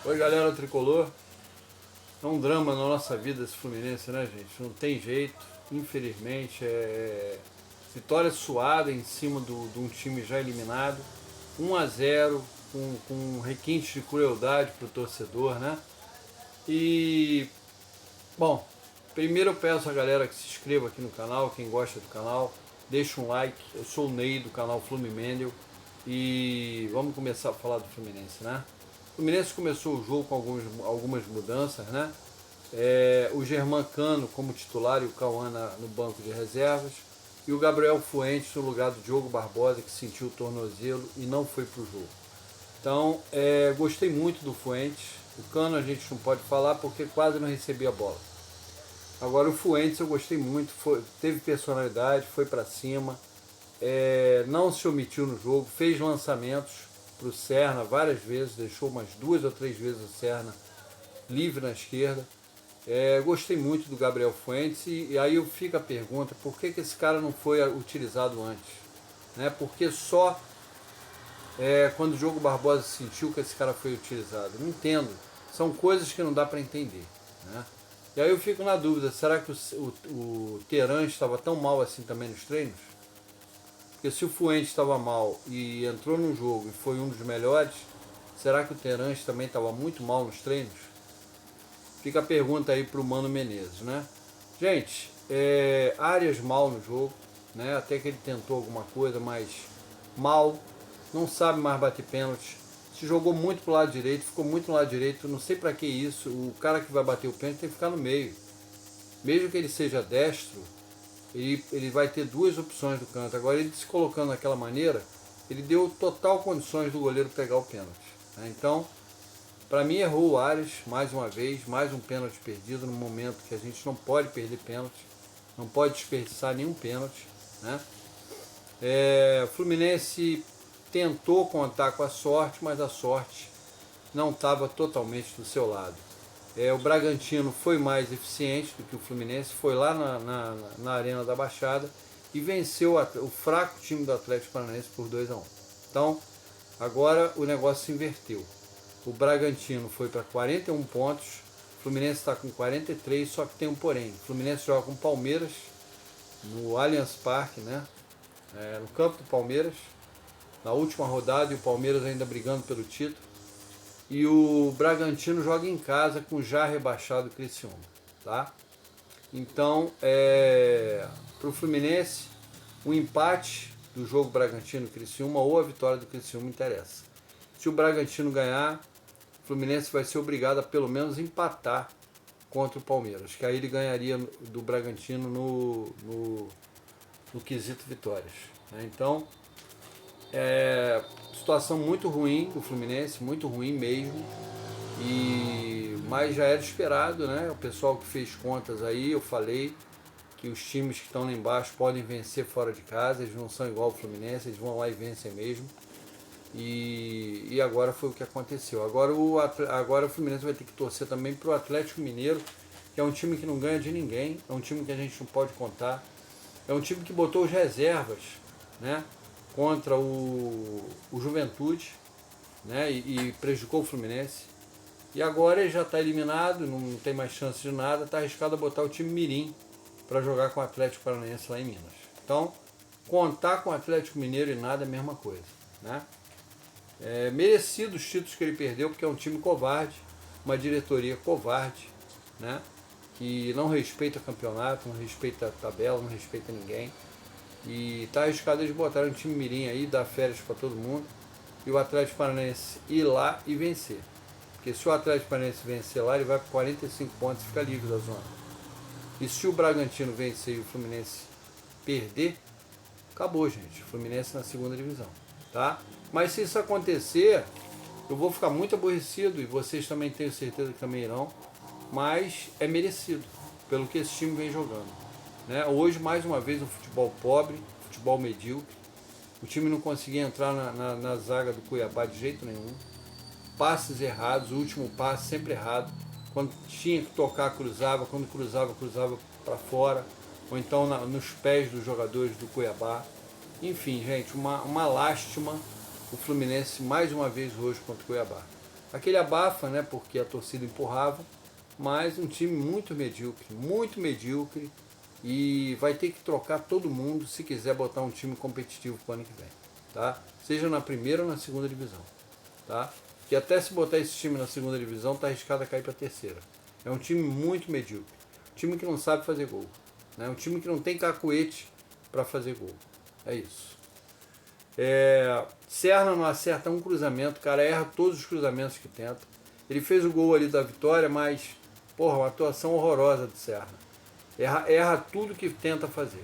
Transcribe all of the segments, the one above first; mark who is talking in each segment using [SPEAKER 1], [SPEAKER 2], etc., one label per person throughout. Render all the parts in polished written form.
[SPEAKER 1] Oi galera tricolor, é um drama na nossa vida esse Fluminense, né gente? Não tem jeito, infelizmente, vitória suada em cima de um time já eliminado, 1-0, com um requinte de crueldade pro torcedor, né? E, bom, primeiro eu peço a galera que se inscreva aqui no canal, quem gosta do canal, deixa um like. Eu sou o Ney do canal Fluminendel e vamos começar a falar do Fluminense, né? O Fluminense começou o jogo com algumas mudanças, né? O Germancano como titular e o Cauã no banco de reservas e o Gabriel Fuentes no lugar do Diogo Barbosa, que sentiu o tornozelo e não foi para o jogo. Então, gostei muito do Fuentes. O Cano a gente não pode falar porque quase não recebia a bola. Agora o Fuentes eu gostei muito, teve personalidade, foi para cima, não se omitiu no jogo, fez lançamentos para o Serna várias vezes, deixou umas 2 ou 3 vezes o Serna livre na esquerda. Gostei muito do Gabriel Fuentes e aí fica a pergunta, por que esse cara não foi utilizado antes? Né? Porque só quando o Diogo Barbosa sentiu que esse cara foi utilizado? Não entendo, são coisas que não dá para entender, né? E aí eu fico na dúvida, será que o Teran estava tão mal assim também nos treinos? Porque se o Fuentes estava mal e entrou no jogo e foi um dos melhores, será que o Terãs também estava muito mal nos treinos? Fica a pergunta aí para o Mano Menezes, né? Gente, Arias mal no jogo, né? Até que ele tentou alguma coisa, mas mal, não sabe mais bater pênalti. Se jogou muito pro lado direito, ficou muito no lado direito, não sei para que isso. O cara que vai bater o pênalti tem que ficar no meio. Mesmo que ele seja destro, ele vai ter 2 opções do canto. Agora, ele se colocando daquela maneira, ele deu total condições do goleiro pegar o pênalti, né? Então, para mim, errou o Arias mais uma vez, mais um pênalti perdido no momento que a gente não pode perder pênalti, não pode desperdiçar nenhum pênalti, né? O Fluminense tentou contar com a sorte, mas a sorte não estava totalmente do seu lado. O Bragantino foi mais eficiente do que o Fluminense, foi lá na Arena da Baixada e venceu o fraco time do Atlético Paranaense por 2-1. Então, agora o negócio se inverteu. O Bragantino foi para 41 pontos, o Fluminense está com 43, só que tem um porém. O Fluminense joga com o Palmeiras no Allianz Parque, né? No campo do Palmeiras, na última rodada, e o Palmeiras ainda brigando pelo título. E o Bragantino joga em casa com o já rebaixado Criciúma, tá? Então, para o Fluminense, o empate do jogo Bragantino-Criciúma ou a vitória do Criciúma interessa. Se o Bragantino ganhar, o Fluminense vai ser obrigado a pelo menos empatar contra o Palmeiras, que aí ele ganharia do Bragantino no quesito vitórias, né? Então, situação muito ruim do Fluminense, muito ruim mesmo, mas já era esperado, né? O pessoal que fez contas aí, eu falei que os times que estão lá embaixo podem vencer fora de casa, eles não são igual ao Fluminense, eles vão lá e vencem mesmo. E agora foi o que aconteceu. Agora o Fluminense vai ter que torcer também para o Atlético Mineiro, que é um time que não ganha de ninguém, é um time que a gente não pode contar, é um time que botou os reservas, né, contra o Juventude, né, e prejudicou o Fluminense. E agora ele já está eliminado, não tem mais chance de nada, está arriscado a botar o time mirim para jogar com o Atlético Paranaense lá em Minas. Então, contar com o Atlético Mineiro e nada é a mesma coisa, né? Merecido os títulos que ele perdeu, porque é um time covarde, uma diretoria covarde, né? Que não respeita campeonato, não respeita a tabela, não respeita ninguém. E está arriscado eles botarem um time mirim aí, dar férias para todo mundo, e o Atlético Paranaense ir lá e vencer. Porque se o Atlético Paranaense vencer lá, ele vai para 45 pontos e fica livre da zona. E se o Bragantino vencer e o Fluminense perder, acabou, gente. O Fluminense na segunda divisão, tá? Mas se isso acontecer, eu vou ficar muito aborrecido, e vocês também tenho certeza que também irão, mas é merecido, pelo que esse time vem jogando, né? Hoje, mais uma vez, um futebol pobre, futebol medíocre. O time não conseguia entrar na zaga do Cuiabá de jeito nenhum. Passes errados, o último passe sempre errado. Quando tinha que tocar, cruzava. Quando cruzava para fora. Ou então nos pés dos jogadores do Cuiabá. Enfim, gente, uma lástima o Fluminense mais uma vez hoje contra o Cuiabá. aquele abafa, né, porque a torcida empurrava, mas um time muito medíocre, e vai ter que trocar todo mundo se quiser botar um time competitivo para o ano que vem, tá? Seja na primeira ou na segunda divisão, tá? Que até se botar esse time na segunda divisão tá arriscado a cair para a terceira. É um time muito medíocre, um time que não sabe fazer gol, né? Um time que não tem cacuete para fazer gol. É isso. Serna não acerta um cruzamento, cara, erra todos os cruzamentos que tenta. Ele fez o gol ali da vitória, mas, porra, uma atuação horrorosa de Serna. Erra tudo que tenta fazer.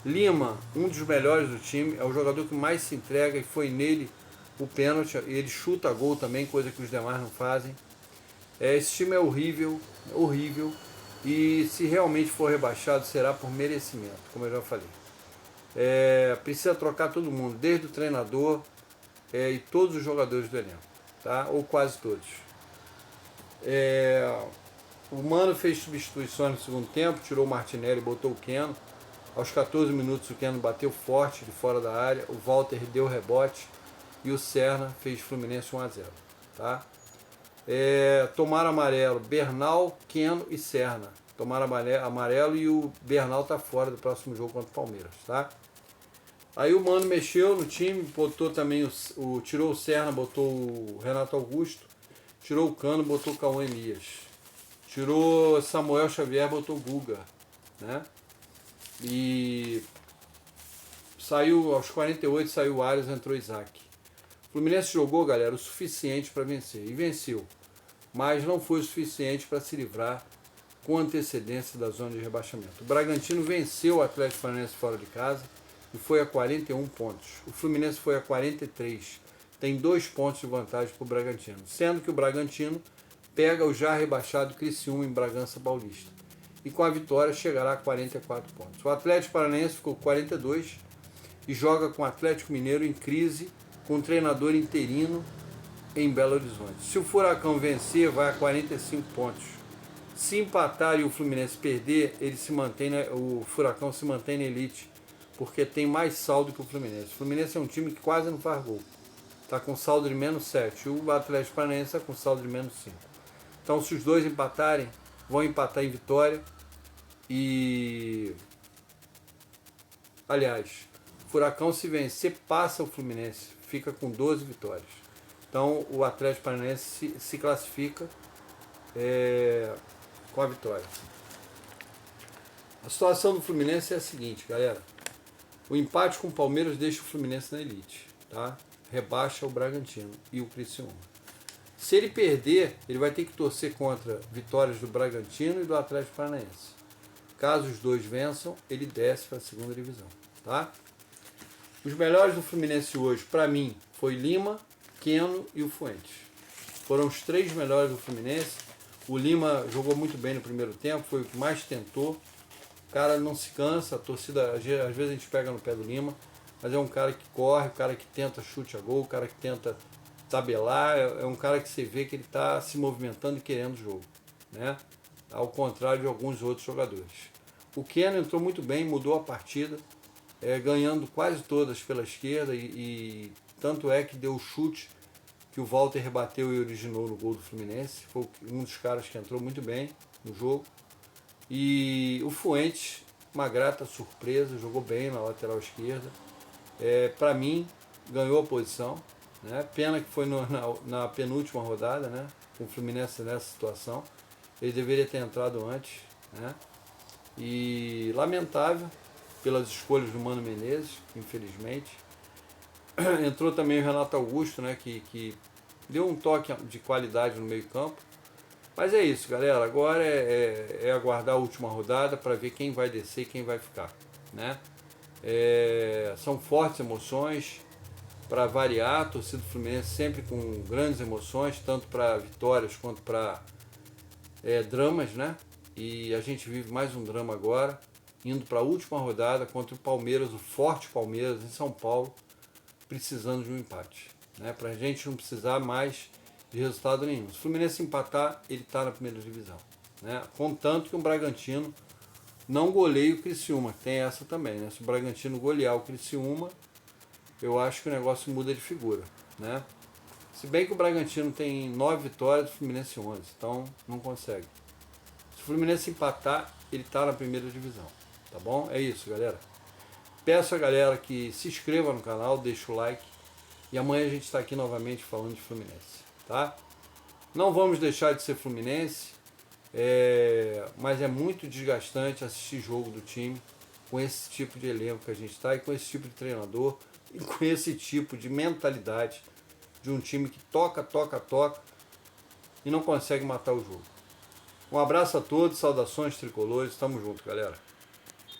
[SPEAKER 1] Lima, um dos melhores do time, é o jogador que mais se entrega e foi nele o pênalti. Ele chuta gol também, coisa que os demais não fazem. Esse time é horrível, horrível. E se realmente for rebaixado, será por merecimento, como eu já falei. Precisa trocar todo mundo, desde o treinador e todos os jogadores do elenco, tá? Ou quase todos. O Mano fez substituições no segundo tempo, tirou o Martinelli e botou o Keno. Aos 14 minutos o Keno bateu forte de fora da área, o Walter deu rebote e o Serna fez Fluminense 1-0. Tá? Tomaram amarelo Bernal, Keno e Serna. Tomaram amarelo e o Bernal está fora do próximo jogo contra o Palmeiras. Tá? Aí o Mano mexeu no time, botou também tirou o Serna, botou o Renato Augusto, tirou o Cano, botou o Cauã Elias. Tirou Samuel Xavier, botou o Guga, né? E saiu aos 48, saiu o Arias, entrou o Isaac. O Fluminense jogou, galera, o suficiente para vencer. E venceu. Mas não foi o suficiente para se livrar com antecedência da zona de rebaixamento. O Bragantino venceu o Atlético Paranaense fora de casa e foi a 41 pontos. O Fluminense foi a 43. Tem 2 pontos de vantagem para o Bragantino. Sendo que o Bragantino pega o já rebaixado Criciúma em Bragança Paulista. E com a vitória chegará a 44 pontos. O Atlético Paranaense ficou 42 e joga com o Atlético Mineiro em crise, com o treinador interino em Belo Horizonte. Se o Furacão vencer, vai a 45 pontos. Se empatar e o Fluminense perder, ele se mantém, o Furacão se mantém na elite, porque tem mais saldo que o Fluminense. O Fluminense é um time que quase não faz gol. Está com saldo de menos 7. O Atlético Paranaense está com saldo de menos 5. Então, se os dois empatarem, vão empatar em vitória. E, aliás, o Furacão, se vencer, passa o Fluminense, fica com 12 vitórias. Então, o Atlético Paranaense se classifica com a vitória. A situação do Fluminense é a seguinte, galera. O empate com o Palmeiras deixa o Fluminense na elite, tá? Rebaixa o Bragantino e o Criciúma. Se ele perder, ele vai ter que torcer contra vitórias do Bragantino e do Atlético Paranaense. Caso os dois vençam, ele desce para a segunda divisão. Tá? Os melhores do Fluminense hoje, para mim, foi Lima, Keno e o Fuentes. Foram os 3 melhores do Fluminense. O Lima jogou muito bem no primeiro tempo, foi o que mais tentou. O cara não se cansa, a torcida, às vezes a gente pega no pé do Lima, mas é um cara que corre, um cara que tenta chute a gol, um cara que tenta tabelar, é um cara que você vê que ele está se movimentando e querendo o jogo, né? Ao contrário de alguns outros jogadores. O Keno entrou muito bem, mudou a partida, ganhando quase todas pela esquerda e tanto é que deu o chute que o Walter rebateu e originou no gol do Fluminense. Foi um dos caras que entrou muito bem no jogo. E o Fuentes, uma grata surpresa, jogou bem na lateral esquerda. Para mim, ganhou a posição. Né? Pena que foi na penúltima rodada, né? Com o Fluminense nessa situação. Ele deveria ter entrado antes. Né? E lamentável pelas escolhas do Mano Menezes, infelizmente. Entrou também o Renato Augusto, né? Que deu um toque de qualidade no meio campo. Mas é isso, galera. Agora é aguardar a última rodada para ver quem vai descer e quem vai ficar. Né? São fortes emoções. Para variar, a torcida do Fluminense sempre com grandes emoções, tanto para vitórias quanto para dramas, né? E a gente vive mais um drama agora, indo para a última rodada contra o Palmeiras, o forte Palmeiras em São Paulo, precisando de um empate, né? Para a gente não precisar mais de resultado nenhum. Se o Fluminense empatar, ele está na primeira divisão, né? Contanto que o Bragantino não goleie o Criciúma, tem essa também, né? Se o Bragantino golear o Criciúma, eu acho que o negócio muda de figura, né? Se bem que o Bragantino tem 9 vitórias, o Fluminense 11, então não consegue. Se o Fluminense empatar, ele está na primeira divisão, tá bom? É isso, galera. Peço a galera que se inscreva no canal, deixa o like e amanhã a gente está aqui novamente falando de Fluminense, tá? Não vamos deixar de ser Fluminense, mas é muito desgastante assistir jogo do time com esse tipo de elenco que a gente está e com esse tipo de treinador e com esse tipo de mentalidade de um time que toca e não consegue matar o jogo. Um abraço a todos, saudações tricolores, tamo junto, galera.